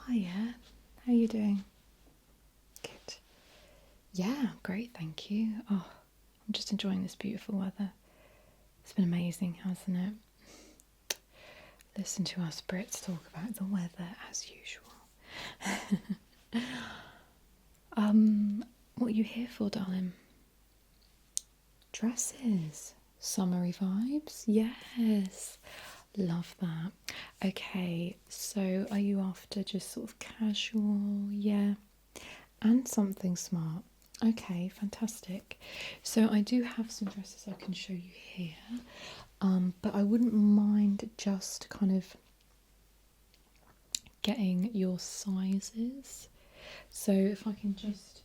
Hiya, how are you doing? Good. Yeah, great, thank you. Oh, I'm just enjoying this beautiful weather. It's been amazing, hasn't it? Listen to us Brits talk about the weather as usual. What are you here for, darling? Dresses. Summery vibes? Yes. Love that. Okay, so are you after just sort of casual? Yeah. And something smart. Okay, fantastic. So I do have some dresses I can show you here, but I wouldn't mind just kind of getting your sizes. So if I can just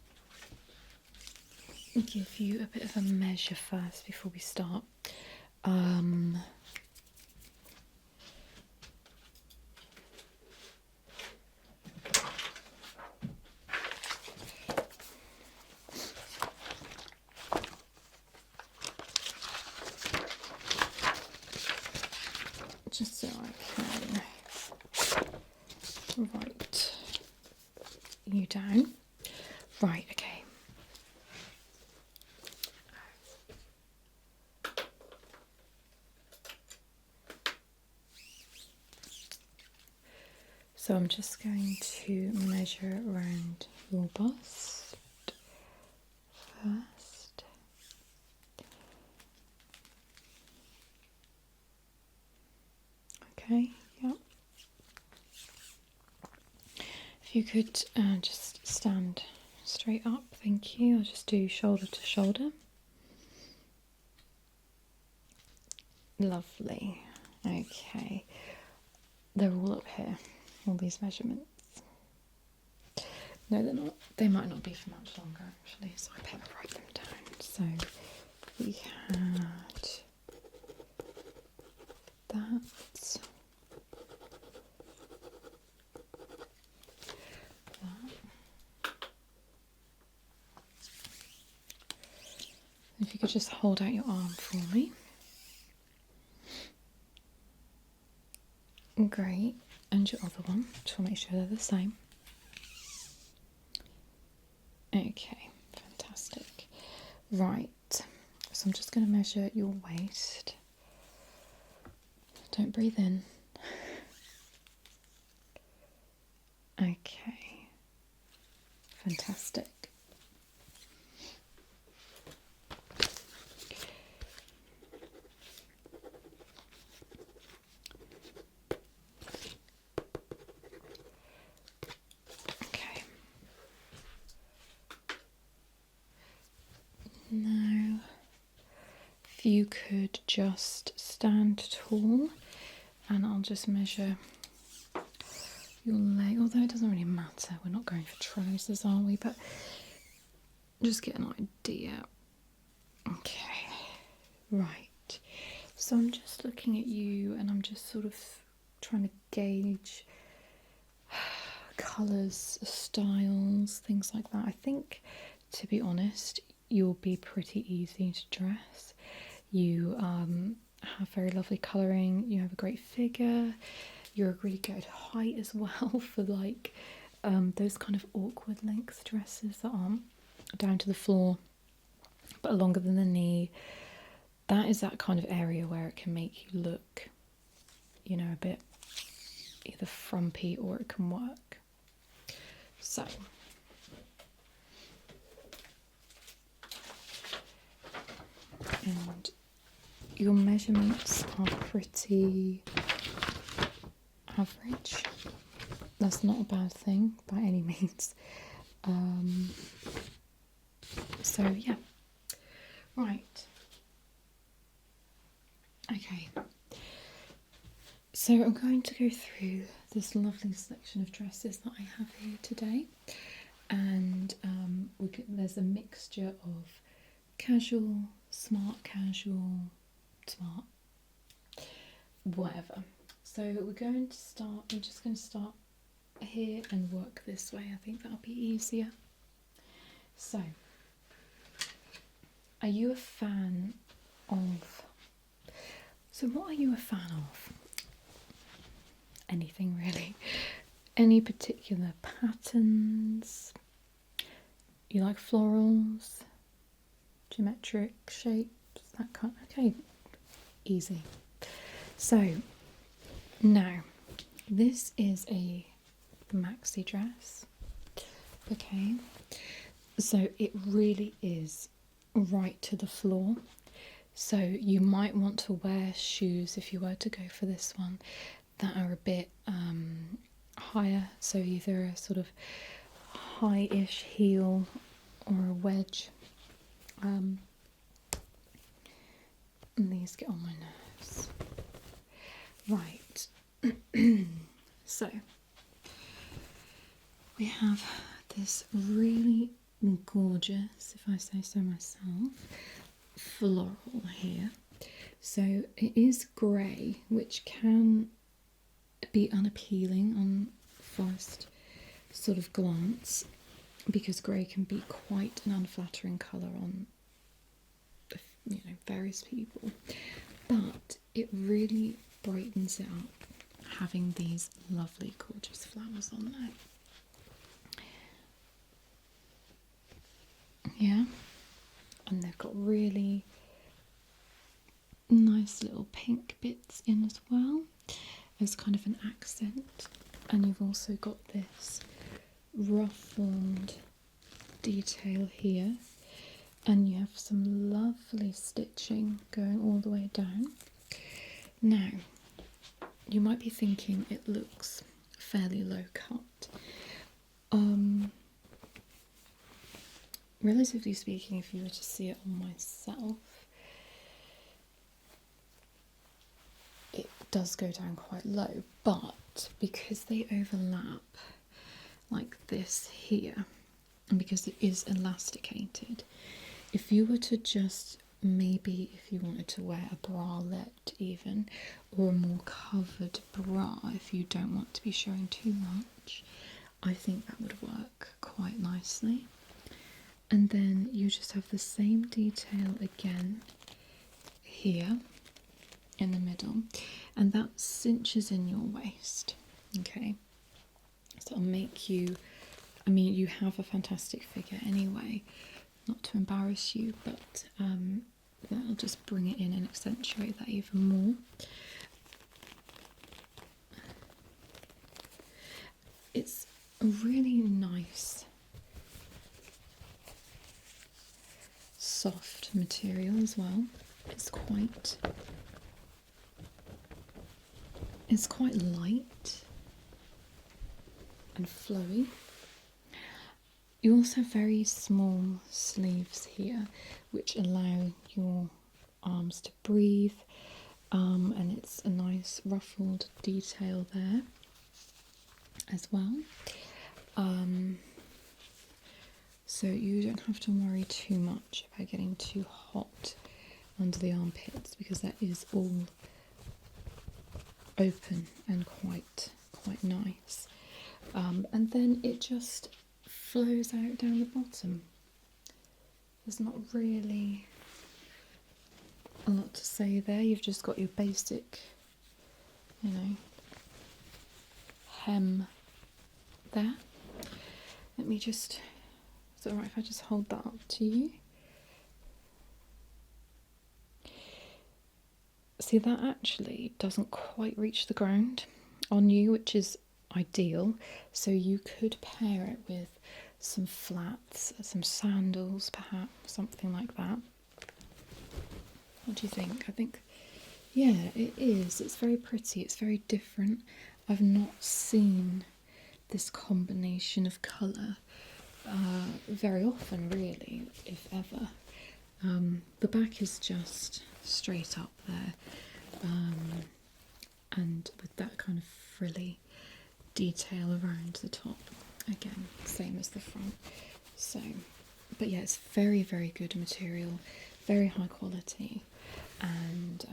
give you a bit of a measure first before we start. Just so I can write you down. Right, okay. So I'm just going to measure around your bust first. Okay, yep. If you could just stand straight up, thank you. I'll just do shoulder to shoulder. Lovely. Okay. They're all up here, all these measurements. No, they're not. They might not be for much longer, actually, so I better write them down. So we had that. If you could just hold out your arm for me. Great. And your other one. Just want to make sure they're the same. Okay, fantastic. Right. So I'm just going to measure your waist. Don't breathe in. Okay. Fantastic. Okay. Now, if you could just stand tall and I'll just measure your leg, although it doesn't really matter, we're not going for trousers, are we? But just get an idea. Okay, right. So I'm just looking at you and I'm just sort of trying to gauge colours, styles, things like that. I think, to be honest, you'll be pretty easy to dress. You have very lovely colouring, you have a great figure, you're a really good height as well for like those kind of awkward length dresses that aren't down to the floor but are longer than the knee. That is that kind of area where it can make you look, you know, a bit either frumpy or it can work. So and your measurements are pretty average. That's not a bad thing by any means. So yeah, right. Okay. So I'm going to go through this lovely selection of dresses that I have here today, and there's a mixture of casual, smart, whatever. So we're going to start. I'm just going to start here and work this way. I think that'll be easier. So, are you a fan of? So, what are you a fan of? Anything really. Any particular patterns? You like florals, geometric shapes, that kind? Okay, easy. So now this is a maxi dress. Okay, so it really is right to the floor. So you might want to wear shoes if you were to go for this one that are a bit higher, so either a sort of high-ish heel or a wedge. And these get on my nerves. Right, so we have this really gorgeous, if I say so myself, floral here. So it is grey, which can be unappealing on first sort of glance, because grey can be quite an unflattering colour on various people, but it really brightens it up having these lovely gorgeous flowers on there. Yeah, and they've got really nice little pink bits in as well as kind of an accent, and you've also got this ruffled detail here, and you have some lovely stitching going all the way down. Now, you might be thinking it looks fairly low cut. Relatively speaking, if you were to see it on myself, it does go down quite low, but because they overlap like this here, and because it is elasticated, if you were to just maybe, if you wanted to wear a bralette even, or a more covered bra if you don't want to be showing too much, I think that would work quite nicely. And then you just have the same detail again here in the middle, and that cinches in your waist. Okay, so it'll make you, I mean, you have a fantastic figure anyway, not to embarrass you, but that'll just bring it in and accentuate that even more. It's a really nice soft material as well. It's quite light and flowy. You also have very small sleeves here, which allow your arms to breathe, and it's a nice ruffled detail there as well. So you don't have to worry too much about getting too hot under the armpits, because that is all open and quite nice. And then it just flows out down the bottom. There's not really a lot to say there. You've just got your basic, hem there. Let me just, is it alright if I just hold that up to you? See, that actually doesn't quite reach the ground on you, which is ideal. So you could pair it with some flats, some sandals perhaps, something like that. What do you think? I think, yeah, it is. It's very pretty. It's very different. I've not seen this combination of colour very often, really, if ever. The back is just straight up there, and with that kind of frilly detail around the top. Again, same as the front. So, but yeah, it's very, very good material, very high quality, and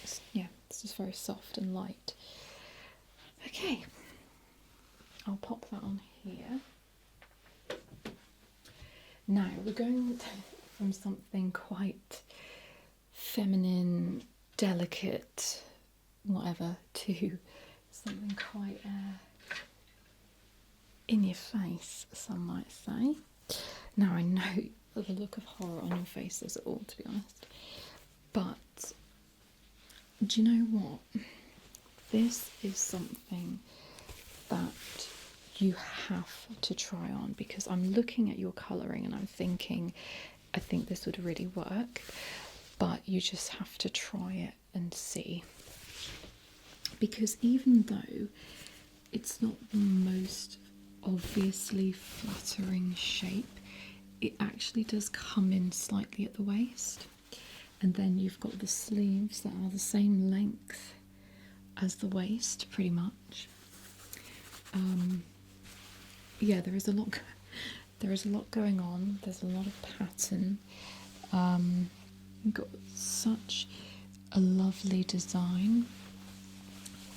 it's just very soft and light. Okay, I'll pop that on here. Now we're going from something quite feminine, delicate, whatever, to something quite in your face, some might say. Now I know the look of horror on your face says it all, to be honest. But do you know what? This is something that you have to try on, because I'm looking at your colouring and I'm thinking, I think this would really work, but you just have to try it and see. Because even though it's not the most obviously flattering shape, it actually does come in slightly at the waist, and then you've got the sleeves that are the same length as the waist, pretty much. Yeah, there is a lot going on. There's a lot of pattern. You've got such a lovely design.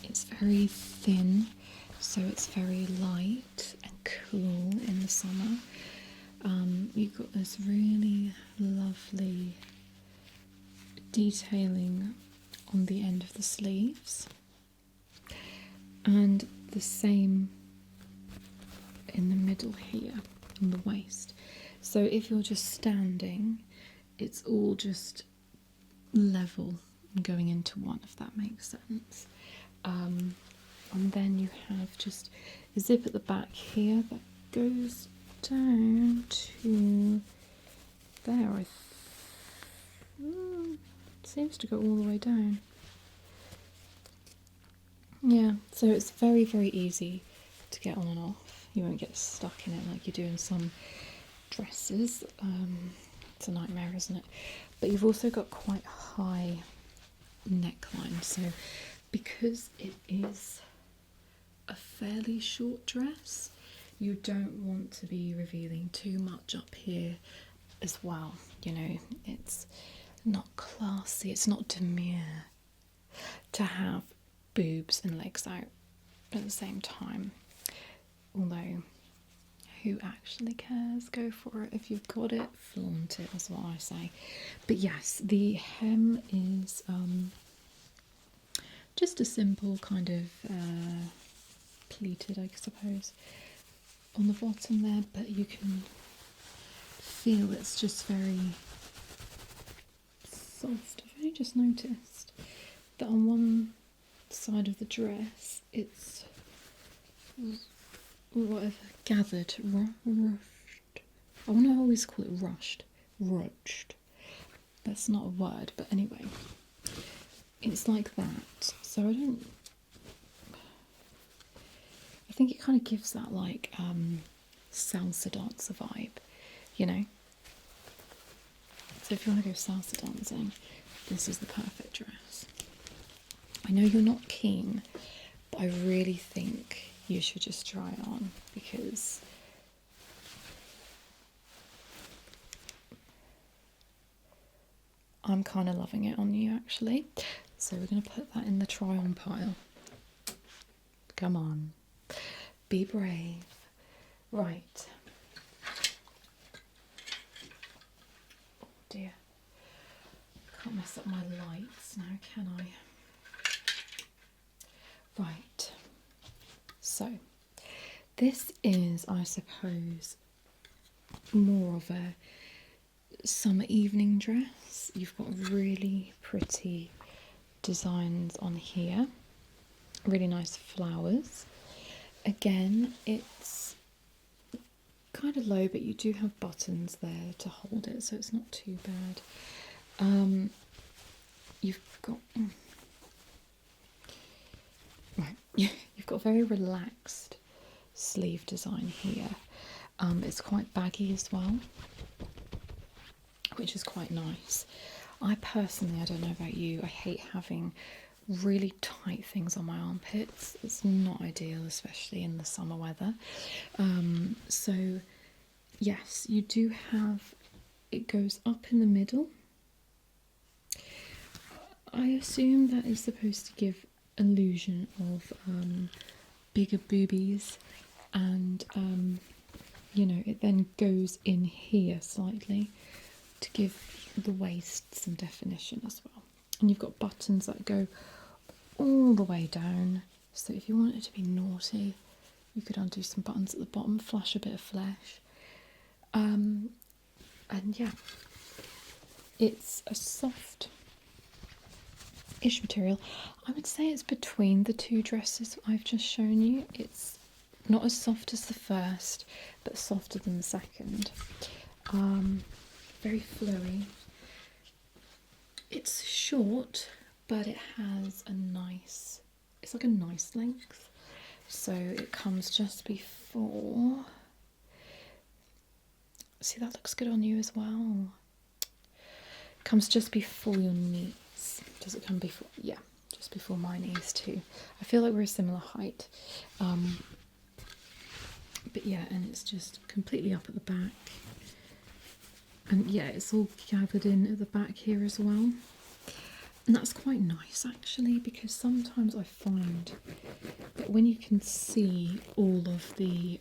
It's very thin, so it's very light and cool in the summer. You've got this really lovely detailing on the end of the sleeves, and the same in the middle here on the waist. So if you're just standing, it's all just level and going into one, if that makes sense. And then you have just a zip at the back here that goes down to there. Seems to go all the way down. Yeah, so it's very, very easy to get on and off. You won't get stuck in it like you do in some dresses. It's a nightmare, isn't it? But you've also got quite high neckline, so because it is a fairly short dress, you don't want to be revealing too much up here as well. You know, it's not classy, it's not demure to have boobs and legs out at the same time. Although, who actually cares? Go for it. If you've got it, flaunt it, that's what I say. But yes, the hem is just a simple kind of pleated, I suppose, on the bottom there, but you can feel it's just very soft. I've only just noticed that on one side of the dress it's whatever, gathered, rushed. I want to always call it rushed. That's not a word, but anyway, it's like that. So I think it kind of gives that like salsa dancer vibe, you know. So if you want to go salsa dancing, this is the perfect dress. I know you're not keen, but I really think you should just try it on, because I'm kind of loving it on you actually. So we're going to put that in the try on pile. Come on, be brave. Right. Oh dear. Can't mess up my lights now, can I? Right. So, this is, I suppose, more of a summer evening dress. You've got really pretty designs on here, really nice flowers. Again, it's kind of low, but you do have buttons there to hold it, so it's not too bad. You've got right. You've got very relaxed sleeve design here. It's quite baggy as well, which is quite nice. I personally, I don't know about you, I hate having really tight things on my armpits. It's not ideal, especially in the summer weather. So yes, you do have, it goes up in the middle. I assume that is supposed to give illusion of bigger boobies, and you know, it then goes in here slightly to give the waist some definition as well. And you've got buttons that go all the way down, so if you want it to be naughty, You could undo some buttons at the bottom, flash a bit of flesh. And yeah, it's a soft-ish material. I would say it's between the two dresses I've just shown you. It's not as soft as the first, but softer than the second. Very flowy. It's short, but it has it's like a nice length. So it comes just before. See, that looks good on you as well. Comes just before your knees. Does it come before? Yeah, just before my knees too. I feel like we're a similar height. But yeah, and it's just completely up at the back. And yeah, it's all gathered in at the back here as well. And that's quite nice actually, because sometimes I find that when you can see all of the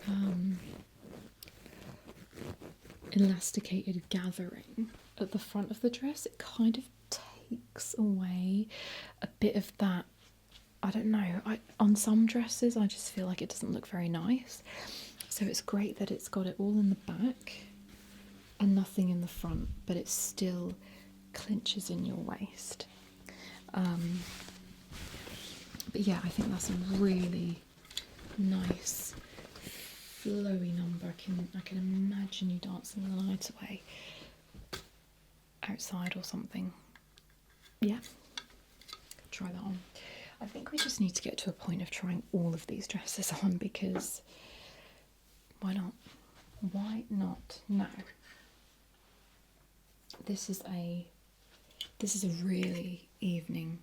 elasticated gathering at the front of the dress, it kind of takes away a bit of that. I don't know, on some dresses I just feel like it doesn't look very nice. So it's great that it's got it all in the back and nothing in the front, but it still clinches in your waist. But yeah, I think that's a really nice flowy number. I can imagine you dancing the night away outside or something. Yeah, try that on. I think we just need to get to a point of trying all of these dresses on, because why not? Why not? Now, this is a really evening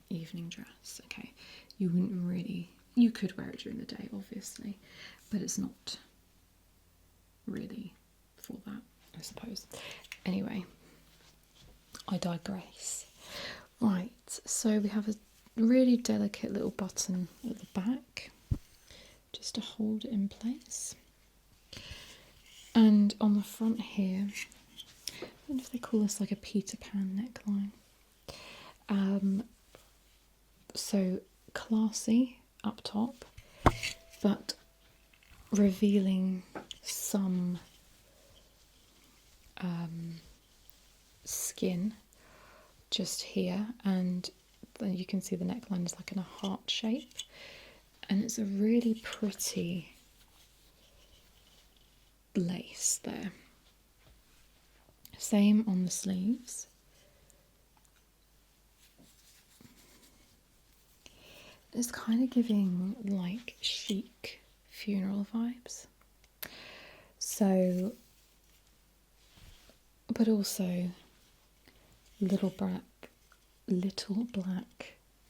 dress. Okay, you could wear it during the day obviously, but it's not really for that, I suppose. Anyway, I digress. Right, so we have a really delicate little button at the back just to hold it in place, and on the front here, I don't know if they call this like a Peter Pan neckline. So classy up top, but revealing some skin just here, and then you can see the neckline is like in a heart shape, and it's a really pretty lace there. Same on the sleeves. It's kind of giving like chic funeral vibes. So, but also little black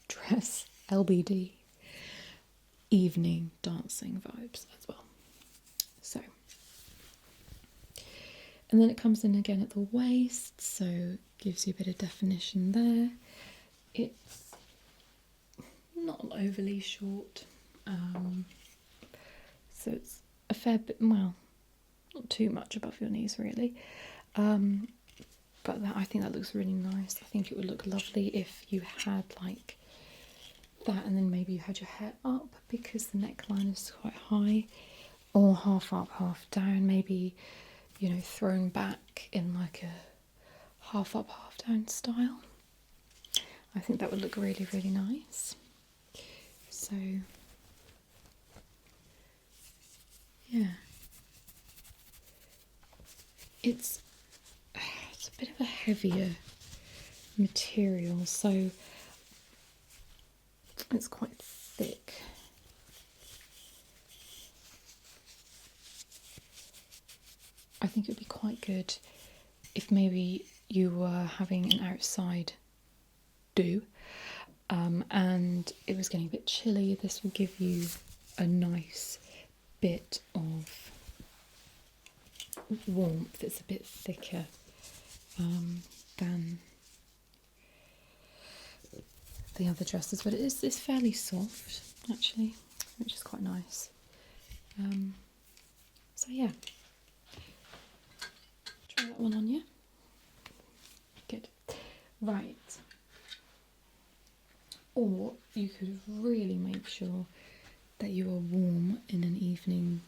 dress, LBD, evening dancing vibes as well. So, and then it comes in again at the waist, so gives you a bit of definition there. It's not overly short, so it's a fair bit, well, not too much above your knees really, but I think that looks really nice. I think it would look lovely if you had like that, and then maybe you had your hair up, because the neckline is quite high, or half up, half down, maybe, you know, thrown back in like a half up, half down style. I think that would look really, really nice. So, yeah, it's a bit of a heavier material, so it's quite thick. I think it would be quite good if maybe you were having an outside do, and it was getting a bit chilly. This will give you a nice bit of warmth. It's a bit thicker than the other dresses, but it's fairly soft actually, which is quite nice. So yeah, try that one on you. Good. Right. Or you could really make sure that you are warm in an evening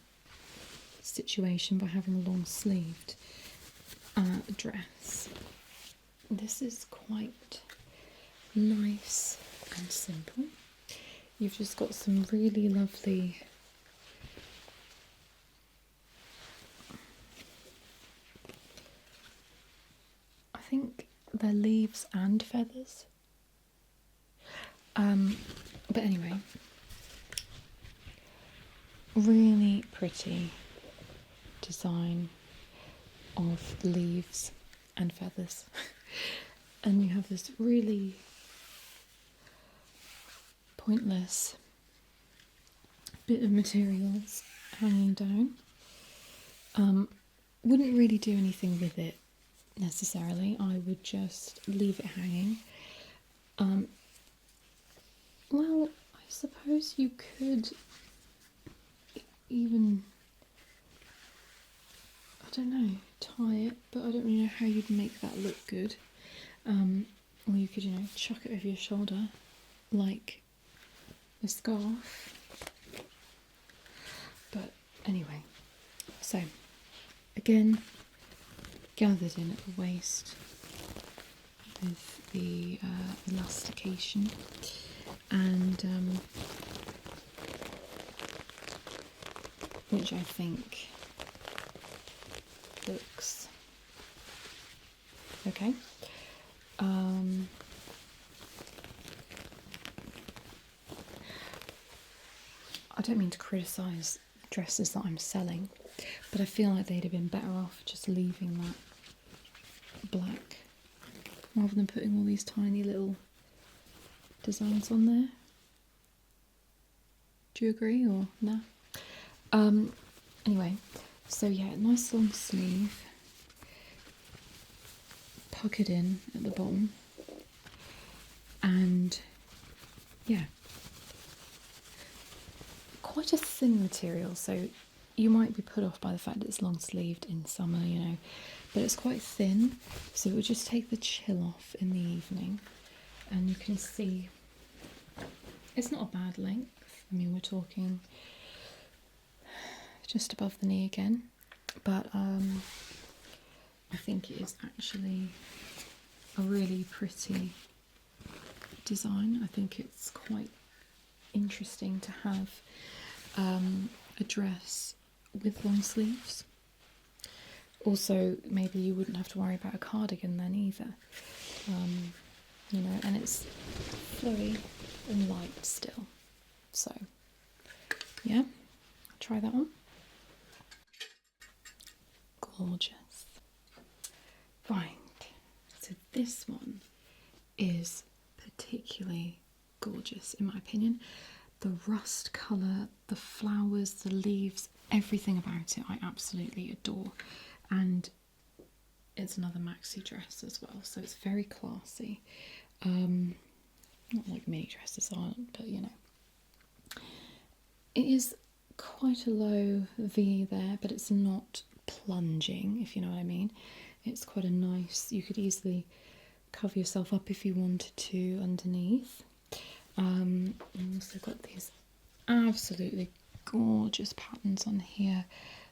situation by having a long sleeved dress. This is quite nice and simple. You've just got some really lovely I think they're leaves and feathers. But anyway, really pretty design of leaves and feathers. And you have this really pointless bit of materials hanging down. Wouldn't really do anything with it necessarily. I would just leave it hanging. Well, I suppose you could even, I don't know, tie it, but I don't really know how you'd make that look good. Or you could, chuck it over your shoulder like a scarf. But anyway, so again, gathered in at the waist with the elastication, and which I think looks okay. I don't mean to criticise dresses that I'm selling, but I feel like they'd have been better off just leaving that black rather than putting all these tiny little designs on there. Do you agree or nah? Anyway, so yeah, nice long sleeve, puckered in at the bottom, and yeah, quite a thin material, so you might be put off by the fact that it's long sleeved in summer, but it's quite thin, so it would just take the chill off in the evening. And you can see it's not a bad length. I mean, we're talking just above the knee again, but I think it is actually a really pretty design. I think it's quite interesting to have a dress with long sleeves. Also, maybe you wouldn't have to worry about a cardigan then either. And it's flowy and light still. So, yeah, try that one. Gorgeous. Right, so this one is particularly gorgeous in my opinion. The rust colour, the flowers, the leaves, everything about it I absolutely adore. And it's another maxi dress as well, so it's very classy. Not like mini dresses aren't, but it is quite a low V there, but it's not plunging, if you know what I mean. It's quite a nice, you could easily cover yourself up if you wanted to underneath. I've also got these absolutely gorgeous patterns on here.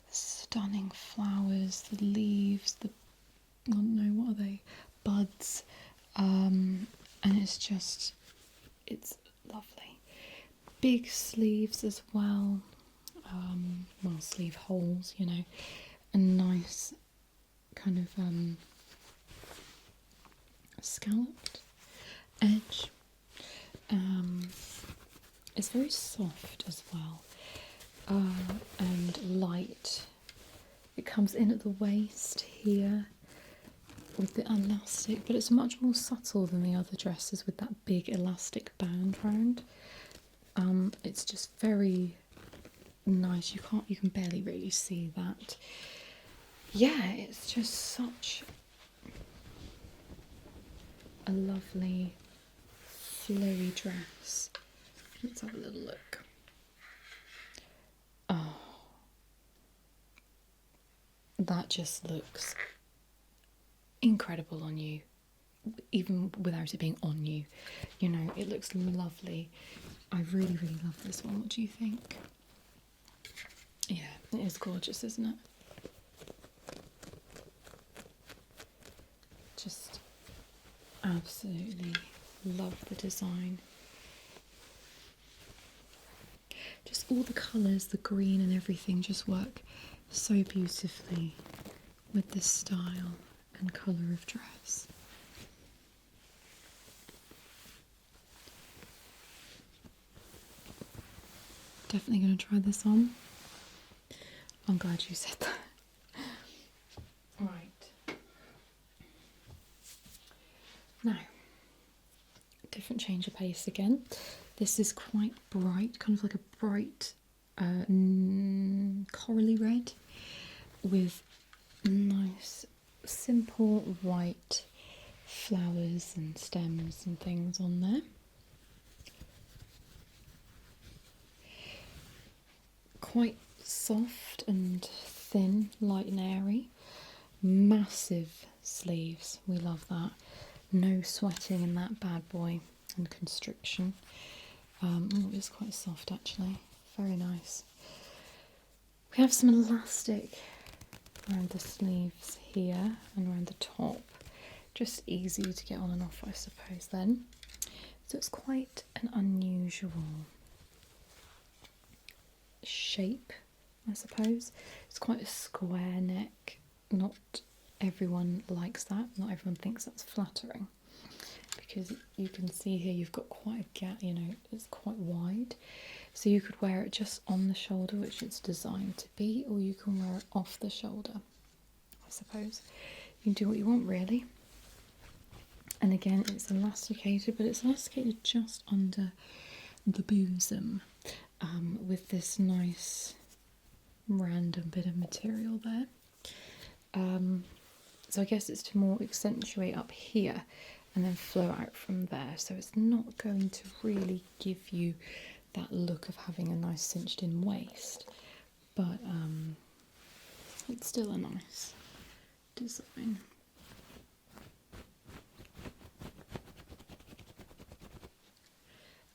Stunning flowers, the leaves, I don't know, what are they? Buds. And it's lovely. Big sleeves as well. Sleeve holes, a nice kind of scalloped edge. It's very soft as well, and light. It comes in at the waist here with the elastic, but it's much more subtle than the other dresses with that big elastic band round. It's just very nice. You can barely really see that. Yeah, it's just such a lovely flowy dress. Let's have a little look. Oh, that just looks incredible on you, even without it being on you. It looks lovely. I really, really love this one. What do you think? Yeah, It is gorgeous, isn't it? Just absolutely love the design. Just all the colours, the green and everything just work so beautifully with this style and colour of dress. Definitely going to try this on. I'm glad you said that. Right. Now, different change of pace again. This is quite bright, kind of like a bright corally red with nice simple white flowers and stems and things on there. Quite soft and thin, light and airy. Massive sleeves, we love that. No sweating in that bad boy and constriction. It's quite soft actually, very nice. We have some elastic around the sleeves here and around the top, just easy to get on and off I suppose then. So it's quite an unusual shape I suppose. It's quite a square neck, not everyone likes that, not everyone thinks that's flattering. Because you can see here you've got quite a gap, you know, it's quite wide. So you could wear it just on the shoulder, which it's designed to be, or you can wear it off the shoulder, I suppose. You can do what you want really. And again, it's elasticated, but it's elasticated just under the bosom with this nice random bit of material there. So I guess it's to more accentuate up here and then flow out from there. So it's not going to really give you that look of having a nice cinched in waist, but it's still a nice design.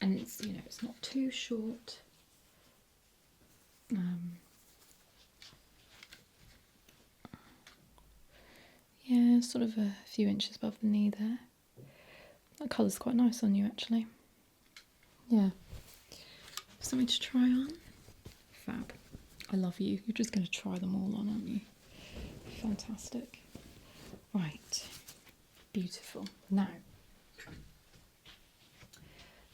And it's, you know, it's not too short. Yeah, sort of a few inches above the knee there. That colour's quite nice on you actually. Yeah. Something to try on? Fab. I love you. You're just going to try them all on, aren't you? Fantastic. Right. Beautiful. Now,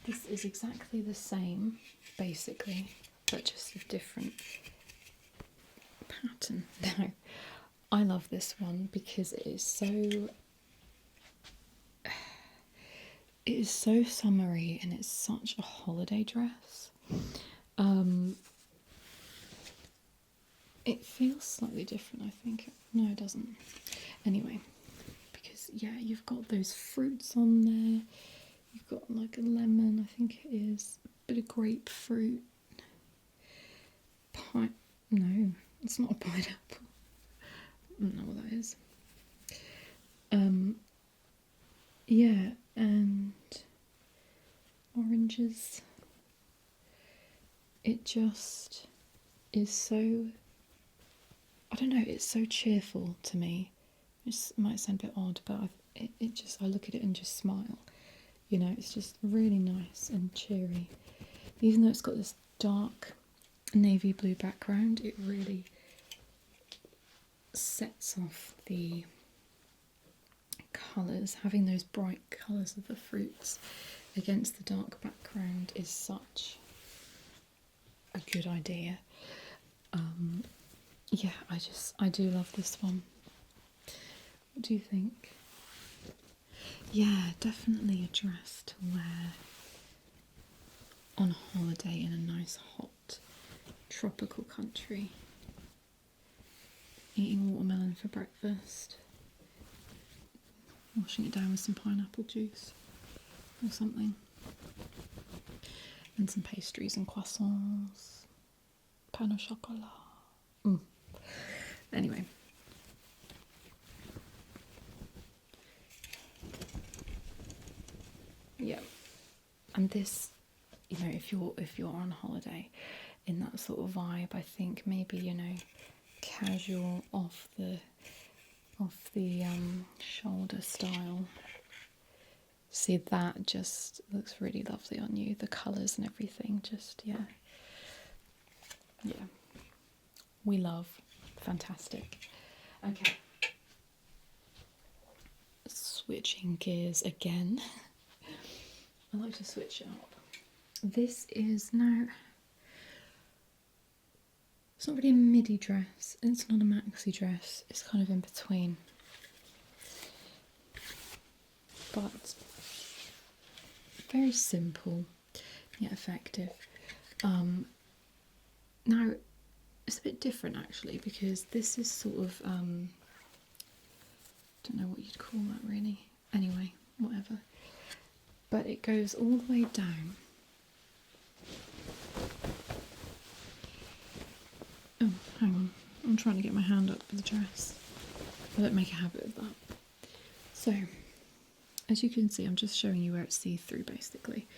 this is exactly the same, basically, but just a different pattern. Now, I love this one because it is so summery and it's such a holiday dress. It feels slightly different, I think. No, it doesn't. Anyway, because yeah, you've got those fruits on there. You've got like a lemon, I think it is, a bit of grapefruit. No, it's not a pineapple. I don't know what that is. Yeah, and oranges. It just is so, I don't know, it's so cheerful to me. It might sound a bit odd, but I look at it and just smile. You know, it's just really nice and cheery. Even though it's got this dark navy blue background, it really sets off the colours. Having those bright colours of the fruits against the dark background is such a good idea. Yeah, I do love this one. What do you think? Yeah, definitely a dress to wear on holiday in a nice hot tropical country. Eating watermelon for breakfast. Washing it down with some pineapple juice or something. And some pastries and croissants. Pain au chocolat. Anyway. Yeah. And this, you know, if you're on holiday in that sort of vibe. I think maybe, you know, casual off the shoulder style. See, that just looks really lovely on you. The colours and everything, just yeah. We love. Fantastic. Okay. Switching gears again. I like to switch it up. This is now, it's not really a midi dress, it's not a maxi dress, it's kind of in between. But very simple yet effective. Now it's a bit different actually, because this is sort of don't know what you'd call that really. Anyway, whatever. But it goes all the way down. Oh, hang on. I'm trying to get my hand up for the dress. I don't make a habit of that. So, as you can see, I'm just showing you where it's see-through basically.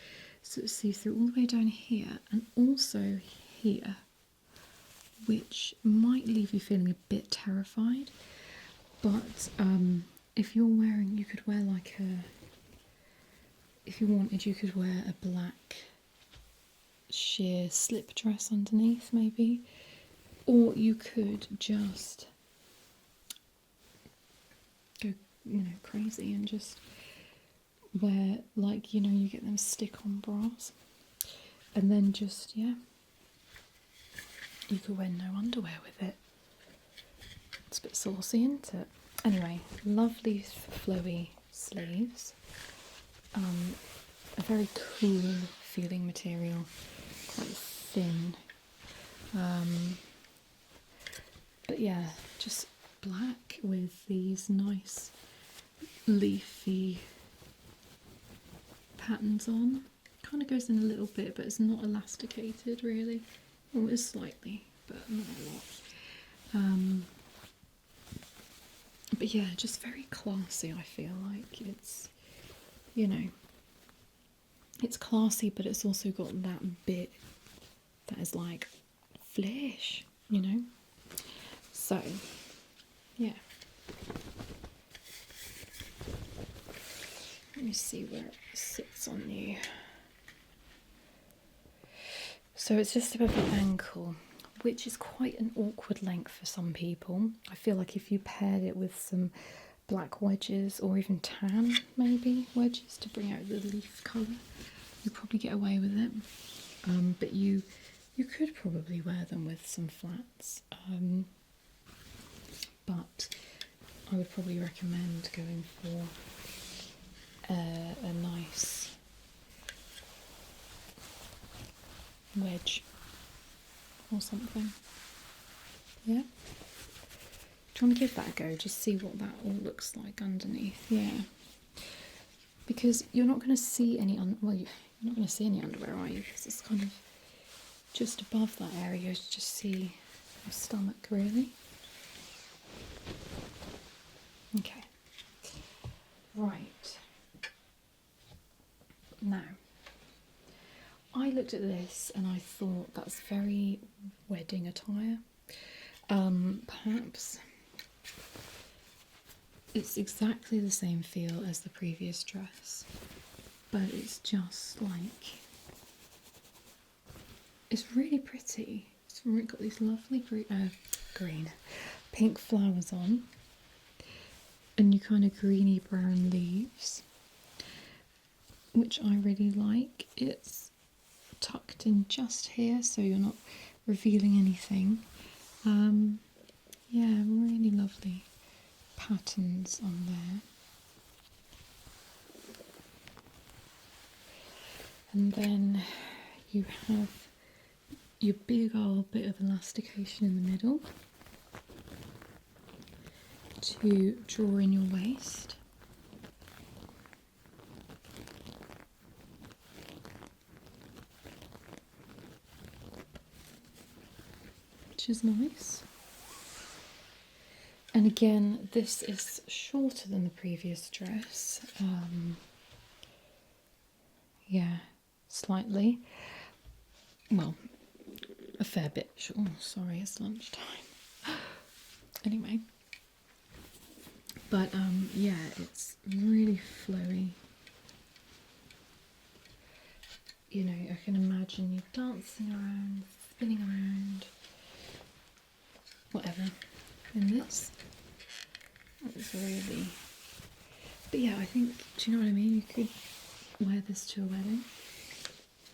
So it's see-through all the way down here and also here, which might leave you feeling a bit terrified. But if you're wearing, you could wear like a, if you wanted, you could wear a black sheer slip dress underneath maybe. Or you could just go, you know, crazy and just wear, like, you know, you get them stick-on bras. And then just, yeah, you could wear no underwear with it. It's a bit saucy, isn't it? Anyway, lovely flowy sleeves. A very cool feeling material, quite thin. But yeah, just black with these nice leafy patterns on. Kind of goes in a little bit, but it's not elasticated really. Well, it is slightly, but not a lot. But yeah, just very classy, I feel like. It's, you know, it's classy, but it's also got that bit that is like flesh, you know? So, yeah. Let me see where it sits on you. So it's just above the ankle, which is quite an awkward length for some people. I feel like if you paired it with some black wedges or even tan, maybe, wedges to bring out the leaf colour, you'd probably get away with it. But you could probably wear them with some flats. But I would probably recommend going for a nice wedge or something. Yeah? Do you want to give that a go? Just see what that all looks like underneath. Yeah. Because you're not going to see any well, you're not going to see any underwear, are you? Because it's kind of just above that area. You just see your stomach, really. Okay. Right. Now, I looked at this and I thought that's very wedding attire. Perhaps it's exactly the same feel as the previous dress, but it's just like, it's really pretty. It's got these lovely pink flowers on, and you kind of greeny brown leaves, which I really like. It's tucked in just here, so you're not revealing anything. Yeah, really lovely patterns on there. And then you have your big old bit of elastication in the middle to draw in your waist. Which is nice. And again, this is shorter than the previous dress. Yeah, slightly. Well, a fair bit. Oh, sorry, it's lunchtime. Anyway, but yeah, it's really flowy. You know, I can imagine you dancing around, spinning around, whatever. In this, it's really. But yeah, I think. Do you know what I mean? You could wear this to a wedding.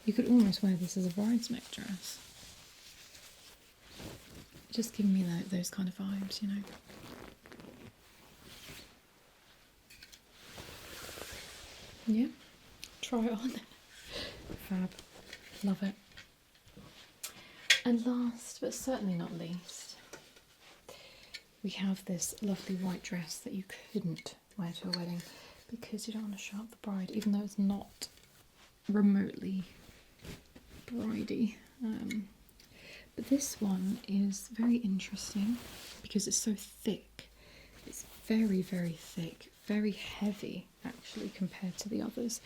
You could almost wear this as a bridesmaid dress. Just giving me those kind of vibes, you know. Yeah, try it on. Fab, love it. And last but certainly not least, we have this lovely white dress that you couldn't wear to a wedding because you don't want to show up the bride, even though it's not remotely bridey. But this one is very interesting because it's so thick. It's very, very thick, very heavy actually compared to the others.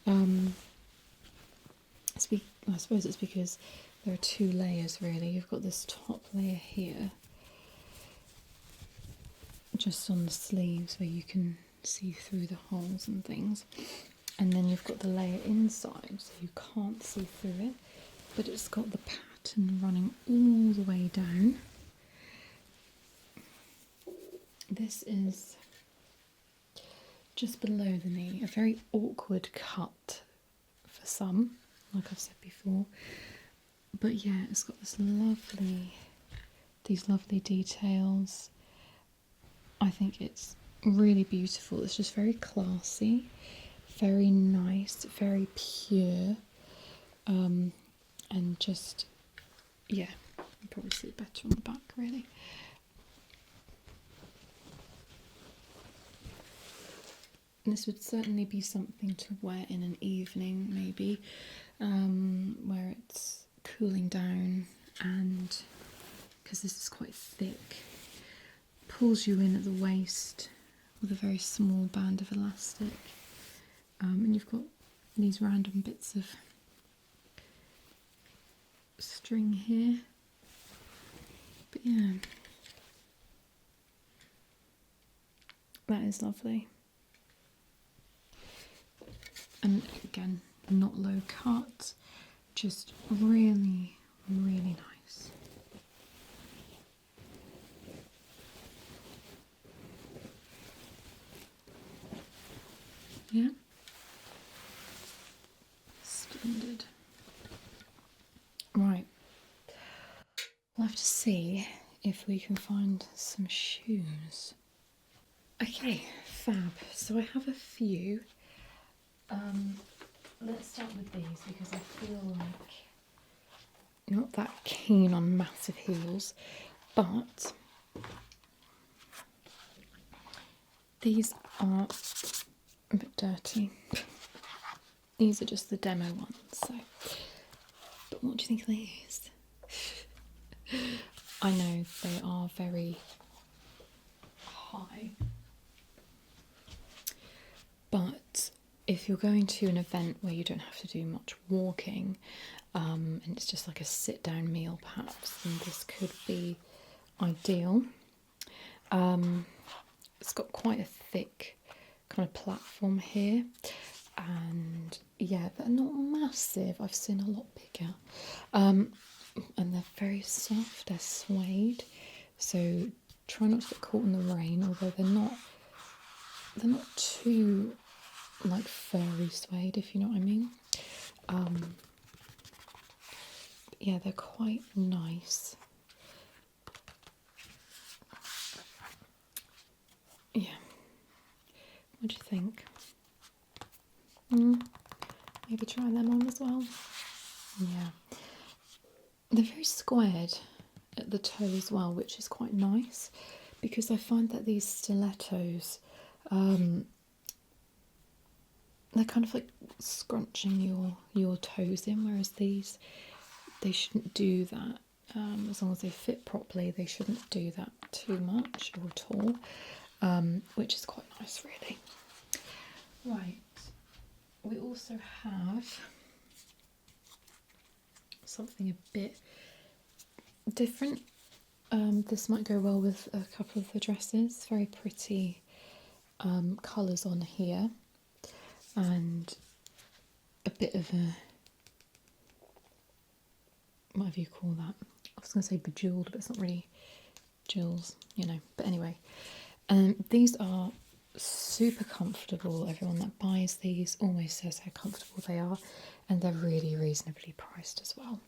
I suppose it's because there are two layers really. You've got this top layer here, just on the sleeves where you can see through the holes and things. And then you've got the layer inside so you can't see through it, but it's got the pattern running all the way down. This is just below the knee, a very awkward cut for some, like I've said before. But yeah, it's got these lovely details. I think it's really beautiful. It's just very classy, very nice, very pure, and just, yeah, you probably see it better on the back really. And this would certainly be something to wear in an evening maybe, where it's cooling down, and because this is quite thick, pulls you in at the waist with a very small band of elastic, and you've got these random bits of string here. But yeah, that is lovely. And again, not low cut, just really, really nice. Yeah? Splendid. Right. We'll have to see if we can find some shoes. Okay, fab. So I have a few. Let's start with these because I feel like I'm not that keen on massive heels, but these are a bit dirty. These are just the demo ones, so. But what do you think of these? I know they are very high, but if you're going to an event where you don't have to do much walking, and it's just like a sit-down meal perhaps, then this could be ideal. It's got quite a thick kind of platform here, and yeah, they're not massive. I've seen a lot bigger, and they're very soft. They're suede, so try not to get caught in the rain. Although they're not too like furry suede, if you know what I mean. Yeah, they're quite nice. Yeah. What do you think? Maybe try them on as well. Yeah. They're very squared at the toe as well, which is quite nice because I find that these stilettos, they're kind of like scrunching your toes in, whereas these, they shouldn't do that. As long as they fit properly, they shouldn't do that too much or at all, which is quite nice really. Right, we also have something a bit different. This might go well with a couple of the dresses. Very pretty colours on here, and a bit of a, whatever you call that. I was going to say bejeweled, but it's not really jewels, you know. But anyway, these are super comfortable. Everyone that buys these always says how comfortable they are, and they're really reasonably priced as well.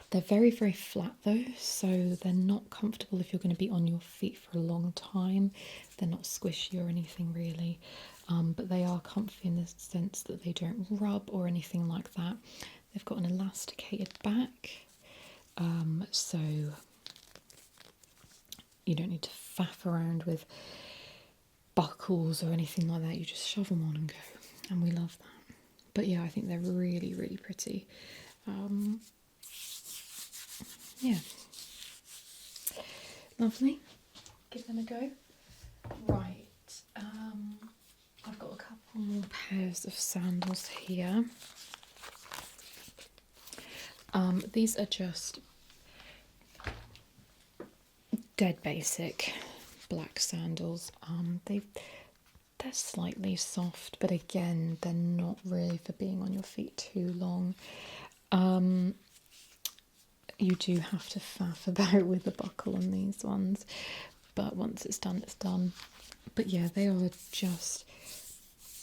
They're very, very flat though, so they're not comfortable if you're going to be on your feet for a long time. They're not squishy or anything really, but they are comfy in the sense that they don't rub or anything like that. They've got an elasticated back, so you don't need to faff around with buckles or anything like that. You just shove them on and go, and we love that. But yeah, I think they're really, really pretty. Yeah, lovely. Give them a go. Right, I've got a couple more pairs of sandals here. These are just dead basic black sandals. They're slightly soft, but again, they're not really for being on your feet too long. You do have to faff about with the buckle on these ones, but once it's done, it's done. But yeah, they are just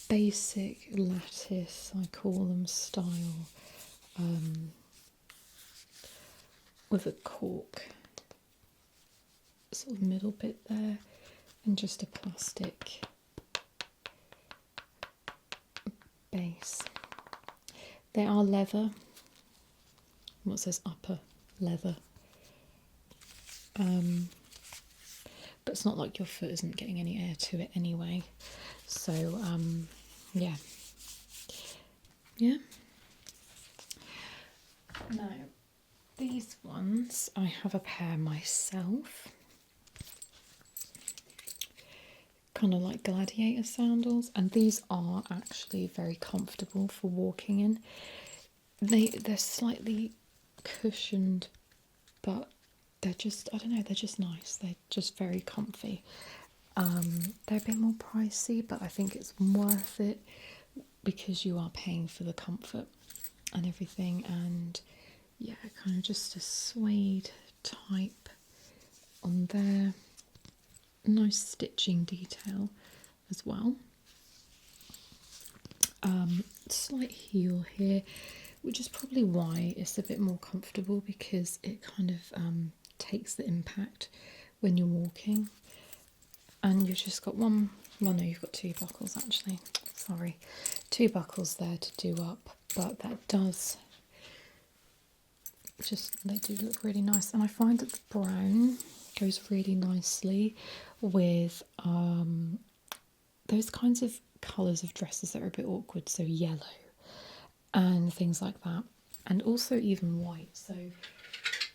basic lattice, I call them, style, with a cork sort of middle bit there, and just a plastic base. They are leather. What says upper leather? But it's not like your foot isn't getting any air to it anyway. So yeah. Now these ones, I have a pair myself. Kind of like gladiator sandals, and these are actually very comfortable for walking in. They're slightly cushioned, but they're just, I don't know, they're just nice. They're just very comfy. They're a bit more pricey, but I think it's worth it because you are paying for the comfort and everything. And yeah, kind of just a suede type on there. Nice stitching detail as well. Slight heel here, which is probably why it's a bit more comfortable, because it kind of takes the impact when you're walking. And you've just got one, well no, you've got two buckles actually, sorry, two buckles there to do up, but that does just, they do look really nice. And I find that the brown goes really nicely with those kinds of colours of dresses that are a bit awkward, so yellow and things like that, and also even white. So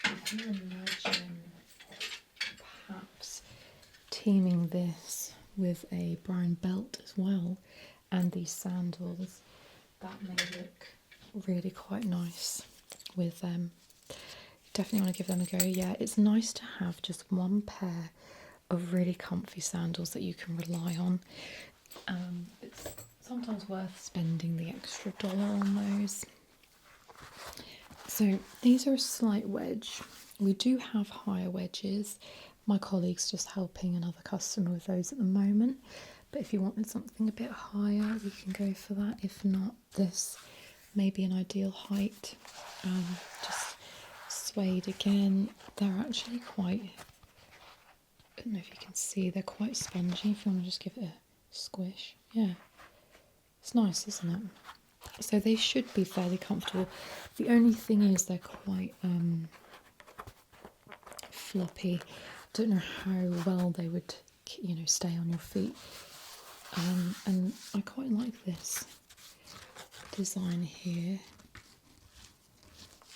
if you imagine perhaps teaming this with a brown belt as well and these sandals, that may look really quite nice with them. Definitely want to give them a go. Yeah, it's nice to have just one pair of really comfy sandals that you can rely on. It's sometimes worth spending the extra $1 on those. So these are a slight wedge. We do have higher wedges. My colleague's just helping another customer with those at the moment. But if you wanted something a bit higher, we can go for that. If not, this may be an ideal height. Just suede again. They're actually quite, I don't know if you can see, they're quite spongy if you want to just give it a squish. Yeah, it's nice, isn't it? So they should be fairly comfortable. The only thing is they're quite floppy. Don't know how well they would, you know, stay on your feet. And I quite like this design here.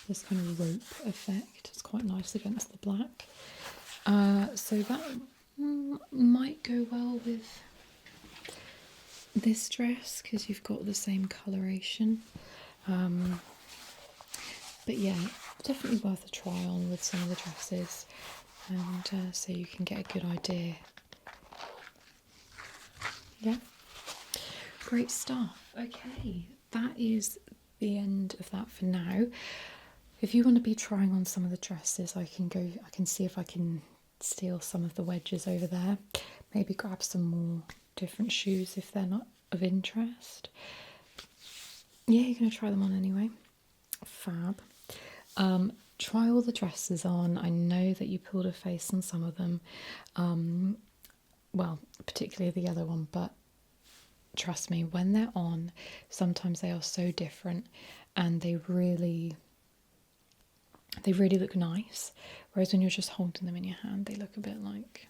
This kind of rope effect. It's quite nice against the black. So that might go well with this dress because you've got the same coloration. But yeah, definitely worth a try on with some of the dresses, and so you can get a good idea. Yeah, great stuff. Okay, that is the end of that for now. If you want to be trying on some of the dresses, I can see if I can steal some of the wedges over there. Maybe grab some more different shoes if they're not of interest. Yeah, you're going to try them on anyway. Fab. Try all the dresses on. I know that you pulled a face on some of them. Well, particularly the yellow one, but trust me, when they're on, sometimes they are so different and they really look nice. Whereas when you're just holding them in your hand, they look a bit like,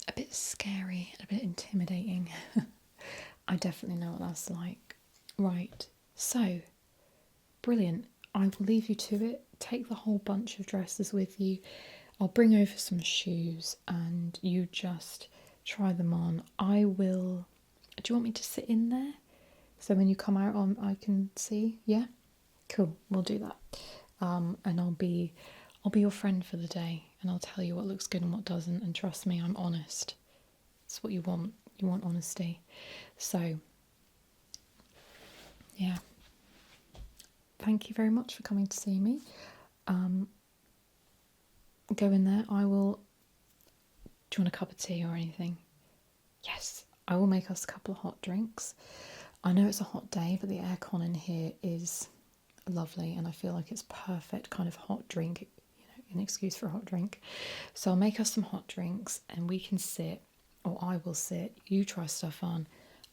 a bit scary, a bit intimidating. I definitely know what that's like. Right, so brilliant. I will leave you to it. Take the whole bunch of dresses with you. I'll bring over some shoes and you just try them on. I will. Do you want me to sit in there? So when you come out I can see? Yeah? Cool, we'll do that. And I'll be your friend for the day and I'll tell you what looks good and what doesn't, and trust me, I'm honest. It's what you want. You want honesty. So yeah. Thank you very much for coming to see me. Go in there. I will. Do you want a cup of tea or anything? Yes, I will make us a couple of hot drinks. I know it's a hot day, but the aircon in here is lovely, and I feel like it's perfect kind of hot drink. An excuse for a hot drink. So I'll make us some hot drinks, and we can sit, or I will sit. You try stuff on.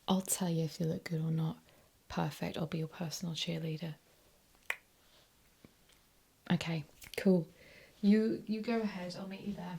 I'll tell you if you look good or not. Perfect. I'll be your personal cheerleader. Okay, cool. You go ahead. I'll meet you there.